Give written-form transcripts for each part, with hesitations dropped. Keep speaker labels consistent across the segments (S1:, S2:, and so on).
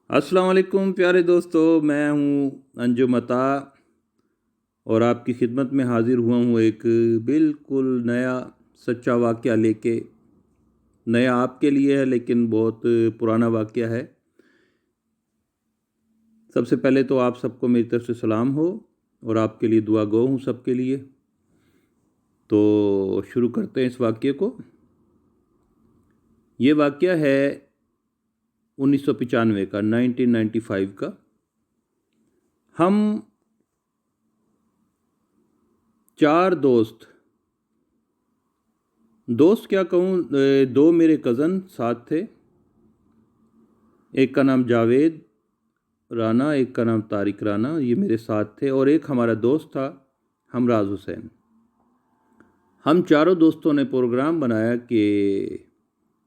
S1: السلام علیکم پیارے دوستو، میں ہوں انجم عطا اور آپ کی خدمت میں حاضر ہوا ہوں ایک بالکل نیا سچا واقعہ لے کے۔ نیا آپ کے لیے ہے لیکن بہت پرانا واقعہ ہے۔ سب سے پہلے تو آپ سب کو میری طرف سے سلام ہو اور آپ کے لیے دعا گو ہوں سب کے لیے۔ تو شروع کرتے ہیں اس واقعے کو۔ یہ واقعہ ہے 1995 کا، 1995 کا۔ ہم 4 دوست کیا کہوں، 2 میرے کزن ساتھ تھے۔ ایک کا نام جاوید رانا، ایک کا نام طارق رانا، یہ میرے ساتھ تھے، اور ایک ہمارا دوست تھا ہمراز حسین۔ ہم چاروں دوستوں نے پروگرام بنایا کہ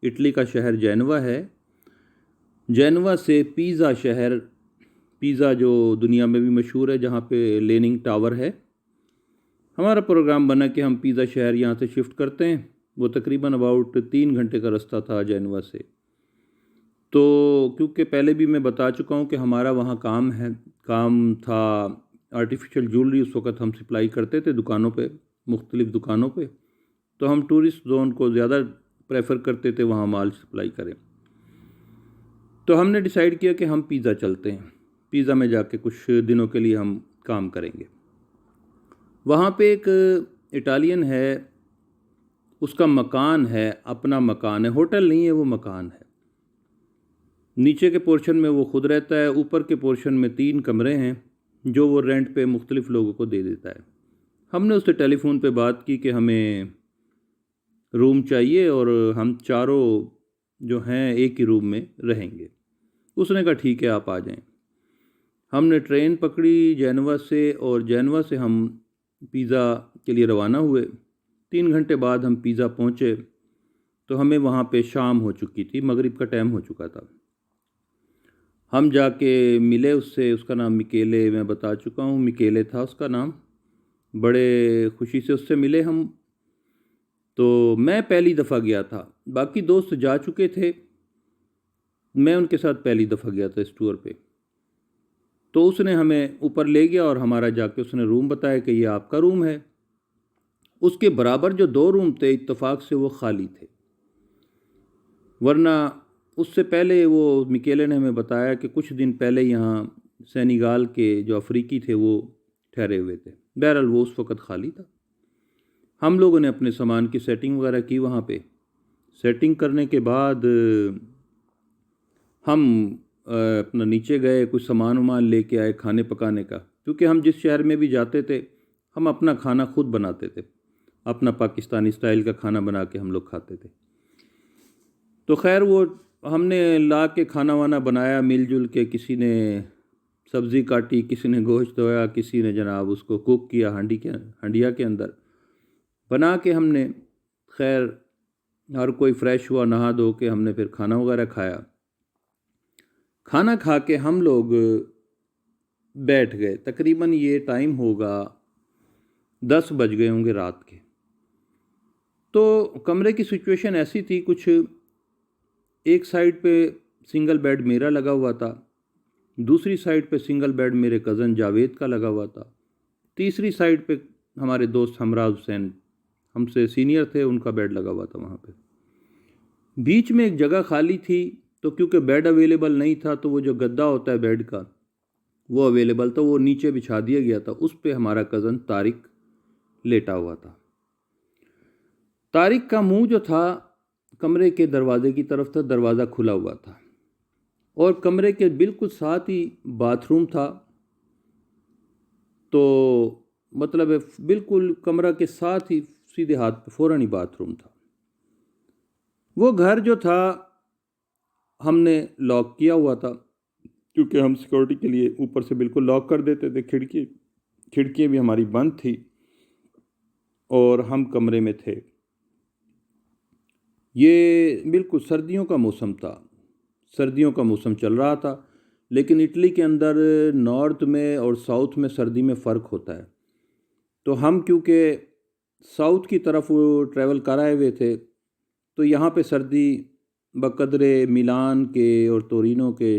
S1: اٹلی کا شہر جینوا ہے، جینوا سے پیزا شہر، پیزا جو دنیا میں بھی مشہور ہے، جہاں پہ لیننگ ٹاور ہے، ہمارا پروگرام بنا کہ ہم پیزا شہر یہاں سے شفٹ کرتے ہیں۔ وہ تقریباً اباؤٹ 3 گھنٹے کا رستہ تھا جینوا سے۔ تو کیونکہ پہلے بھی میں بتا چکا ہوں کہ ہمارا وہاں کام تھا آرٹیفیشل جولری، اس وقت ہم سپلائی کرتے تھے دکانوں پہ، مختلف دکانوں پہ، تو ہم ٹورسٹ زون کو زیادہ پریفر کرتے تھے وہاں مال سپلائی کریں۔ تو ہم نے ڈیسائیڈ کیا کہ ہم پیزا چلتے ہیں، پیزا میں جا کے کچھ دنوں کے لیے ہم کام کریں گے۔ وہاں پہ ایک اٹالین ہے، اس کا مکان ہے، اپنا مکان ہے، ہوٹل نہیں ہے، وہ مکان ہے۔ نیچے کے پورشن میں وہ خود رہتا ہے، اوپر کے پورشن میں 3 کمرے ہیں جو وہ رینٹ پہ مختلف لوگوں کو دے دیتا ہے۔ ہم نے اس سے ٹیلی فون پہ بات کی کہ ہمیں روم چاہیے اور ہم چاروں جو ہیں ایک ہی روم میں رہیں گے۔ اس نے کہا ٹھیک ہے، آپ آ جائیں۔ ہم نے ٹرین پکڑی جینوا سے، اور جینوا سے ہم پیزا کے لیے روانہ ہوئے۔ 3 گھنٹے بعد ہم پیزا پہنچے تو ہمیں وہاں پہ شام ہو چکی تھی، مغرب کا ٹائم ہو چکا تھا۔ ہم جا کے ملے اس سے، اس کا نام مکیلے، میں بتا چکا ہوں، مکیلے تھا اس کا نام۔ بڑے خوشی سے اس سے ملے ہم۔ تو میں پہلی دفعہ گیا تھا، باقی دوست جا چکے تھے، میں ان کے ساتھ پہلی دفعہ گیا تھا اس ٹور پہ۔ تو اس نے ہمیں اوپر لے گیا اور ہمارا جا کے اس نے روم بتایا کہ یہ آپ کا روم ہے۔ اس کے برابر جو 2 روم تھے اتفاق سے وہ خالی تھے، ورنہ اس سے پہلے وہ مکیلے نے ہمیں بتایا کہ کچھ دن پہلے یہاں سینیگال کے جو افریقی تھے وہ ٹھہرے ہوئے تھے۔ بہرحال وہ اس وقت خالی تھا۔ ہم لوگوں نے اپنے سامان کی سیٹنگ وغیرہ کی وہاں پہ۔ سیٹنگ کرنے کے بعد ہم اپنا نیچے گئے، کچھ سامان لے کے آئے کھانے پکانے کا، کیونکہ ہم جس شہر میں بھی جاتے تھے ہم اپنا کھانا خود بناتے تھے، اپنا پاکستانی سٹائل کا کھانا بنا کے ہم لوگ کھاتے تھے۔ تو خیر وہ ہم نے لا کے کھانا وانا بنایا مل جل کے، کسی نے سبزی کاٹی، کسی نے گوشت دھویا، کسی نے جناب اس کو کوک کیا ہنڈیا کے اندر بنا کے۔ ہم نے خیر ہر کوئی فریش ہوا، نہا دھو کے ہم نے پھر کھانا وغیرہ کھایا۔ کھانا کھا کے ہم لوگ بیٹھ گئے، تقریباً یہ ٹائم ہوگا 10 بج گئے ہوں گے رات کے۔ تو کمرے کی سچویشن ایسی تھی، کچھ ایک سائیڈ پہ سنگل بیڈ میرا لگا ہوا تھا، دوسری سائیڈ پہ سنگل بیڈ میرے کزن جاوید کا لگا ہوا تھا، تیسری سائیڈ پہ ہمارے دوست ہمراز حسین، ہم سے سینئر تھے، ان کا بیڈ لگا ہوا تھا وہاں پہ۔ بیچ میں ایک جگہ خالی تھی، تو کیونکہ بیڈ اویلیبل نہیں تھا تو وہ جو گدا ہوتا ہے بیڈ کا وہ اویلیبل تھا، وہ نیچے بچھا دیا گیا تھا، اس پہ ہمارا کزن طارق لیٹا ہوا تھا۔ طارق کا منہ جو تھا کمرے کے دروازے کی طرف تھا، دروازہ کھلا ہوا تھا، اور کمرے کے بالکل ساتھ ہی باتھ روم تھا۔ تو مطلب بالکل کمرہ کے ساتھ ہی سیدھے ہاتھ پہ فوراً ہی باتھ روم تھا۔ وہ گھر جو تھا ہم نے لاک کیا ہوا تھا، کیونکہ ہم سیکورٹی کے لیے اوپر سے بالکل لاک کر دیتے تھے، کھڑکیاں بھی ہماری بند تھی، اور ہم کمرے میں تھے۔ یہ بالکل سردیوں کا موسم تھا، سردیوں کا موسم چل رہا تھا، لیکن اٹلی کے اندر نارتھ میں اور ساؤتھ میں سردی میں فرق ہوتا ہے۔ تو ہم کیونکہ ساؤتھ کی طرف ٹریول کر آئے ہوئے تھے، تو یہاں پہ سردی بقدر میلان کے اور تورینو کے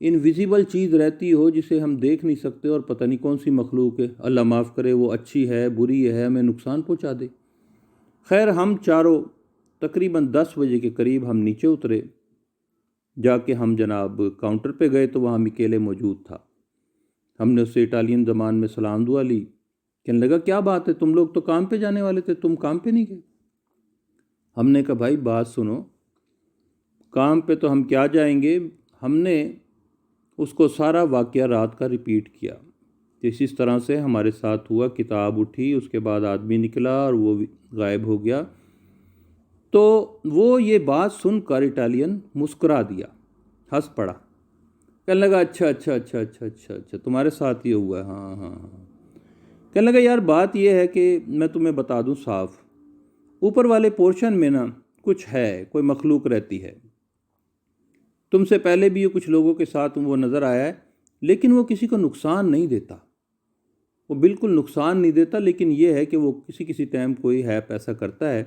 S1: انویزیبل چیز رہتی ہو جسے ہم دیکھ نہیں سکتے اور پتہ نہیں کون سی مخلوق ہے، اللہ معاف کرے وہ اچھی ہے بری ہے، ہمیں نقصان پہنچا دے۔ خیر ہم چاروں تقریباً 10 بجے کے قریب ہم نیچے اترے، جا کے ہم جناب کاؤنٹر پہ گئے تو وہاں میکیلے موجود تھا۔ ہم نے اس سے اٹالین زبان میں سلام دعا لی، کہنے لگا کیا بات ہے، تم لوگ تو کام پہ جانے والے تھے، تم کام پہ نہیں گئے؟ ہم نے کہا بھائی بات سنو، کام پہ تو ہم کیا جائیں گے۔ ہم نے اس کو سارا واقعہ رات کا ریپیٹ کیا، اس طرح سے ہمارے ساتھ ہوا، کتاب اٹھی، اس کے بعد آدمی نکلا اور وہ غائب ہو گیا۔ تو وہ یہ بات سن کر اٹالین مسکرا دیا، ہنس پڑا، کہنے لگا اچھا اچھا اچھا اچھا اچھا اچھا تمہارے ساتھ یہ ہوا ہے، ہاں ہاں ہاں۔ کہنے لگا یار بات یہ ہے کہ میں تمہیں بتا دوں صاف، اوپر والے پورشن میں نا کچھ ہے، کوئی مخلوق رہتی ہے۔ تم سے پہلے بھی یہ کچھ لوگوں کے ساتھ وہ نظر آیا ہے، لیکن وہ کسی کو نقصان نہیں دیتا، وہ بالکل نقصان نہیں دیتا، لیکن یہ ہے کہ وہ کسی ٹائم کوئی ہیپ ایسا کرتا ہے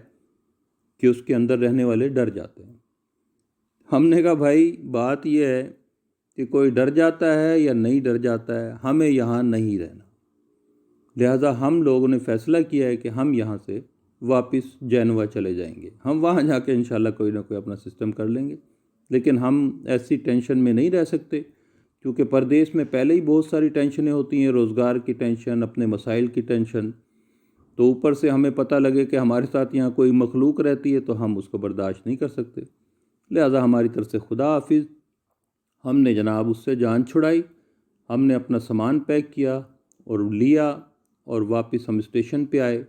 S1: کہ اس کے اندر رہنے والے ڈر جاتے ہیں۔ ہم نے کہا بھائی بات یہ ہے کہ کوئی ڈر جاتا ہے یا نہیں ڈر جاتا ہے، ہمیں یہاں نہیں رہنا، لہٰذا ہم لوگوں نے فیصلہ کیا ہے کہ ہم یہاں سے واپس جینوا چلے جائیں گے، ہم وہاں جا کے انشاءاللہ کوئی نہ کوئی اپنا سسٹم کر لیں گے، لیکن ہم ایسی ٹینشن میں نہیں رہ سکتے، کیونکہ پردیس میں پہلے ہی بہت ساری ٹینشنیں ہوتی ہیں، روزگار کی ٹینشن، اپنے مسائل کی ٹینشن، تو اوپر سے ہمیں پتہ لگے کہ ہمارے ساتھ یہاں کوئی مخلوق رہتی ہے تو ہم اس کو برداشت نہیں کر سکتے، لہٰذا ہماری طرف سے خدا حافظ۔ ہم نے جناب اس سے جان چھڑائی، ہم نے اپنا سامان پیک کیا اور لیا، اور واپس ہم اسٹیشن پہ آئے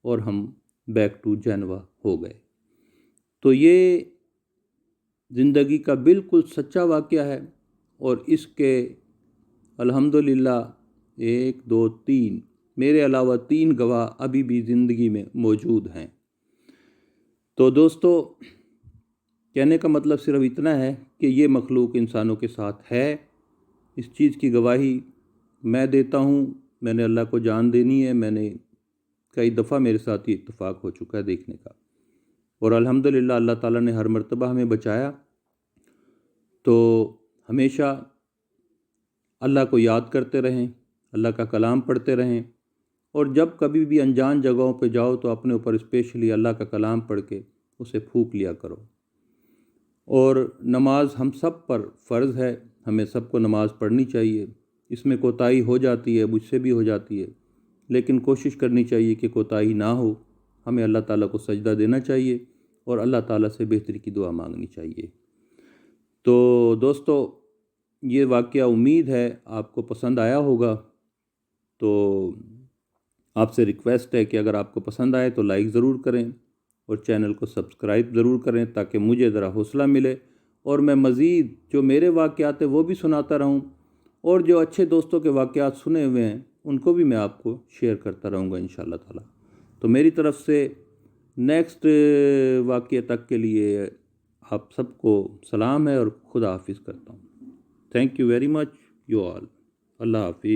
S1: اور ہم بیک ٹو جینوا ہو گئے۔ تو یہ زندگی کا بالکل سچا واقعہ ہے، اور اس کے الحمدللہ 1 2 3 میرے علاوہ 3 گواہ ابھی بھی زندگی میں موجود ہیں۔ تو دوستو کہنے کا مطلب صرف اتنا ہے کہ یہ مخلوق انسانوں کے ساتھ ہے، اس چیز کی گواہی میں دیتا ہوں، میں نے اللہ کو جان دینی ہے، میں نے کئی دفعہ میرے ساتھ یہ اتفاق ہو چکا ہے دیکھنے کا، اور الحمدللہ اللہ تعالیٰ نے ہر مرتبہ ہمیں بچایا۔ تو ہمیشہ اللہ کو یاد کرتے رہیں، اللہ کا کلام پڑھتے رہیں، اور جب کبھی بھی انجان جگہوں پہ جاؤ تو اپنے اوپر اسپیشلی اللہ کا کلام پڑھ کے اسے پھونک لیا کرو۔ اور نماز ہم سب پر فرض ہے، ہمیں سب کو نماز پڑھنی چاہیے، اس میں کوتاہی ہو جاتی ہے، مجھ سے بھی ہو جاتی ہے، لیکن کوشش کرنی چاہیے کہ کوتاہی نہ ہو، ہمیں اللہ تعالیٰ کو سجدہ دینا چاہیے اور اللہ تعالیٰ سے بہتری کی دعا مانگنی چاہیے۔ تو دوستو یہ واقعہ امید ہے آپ کو پسند آیا ہوگا، تو آپ سے ریکویسٹ ہے کہ اگر آپ کو پسند آئے تو لائک ضرور کریں اور چینل کو سبسکرائب ضرور کریں، تاکہ مجھے ذرا حوصلہ ملے اور میں مزید جو میرے واقعات ہیں وہ بھی سناتا رہوں، اور جو اچھے دوستوں کے واقعات سنے ہوئے ہیں ان کو بھی میں آپ کو شیئر کرتا رہوں گا انشاءاللہ تعالی۔ تو میری طرف سے نیکسٹ واقعے تک کے لیے آپ سب کو سلام ہے اور خدا حافظ کرتا ہوں۔ Thank you very much you all, اللہ حافظ۔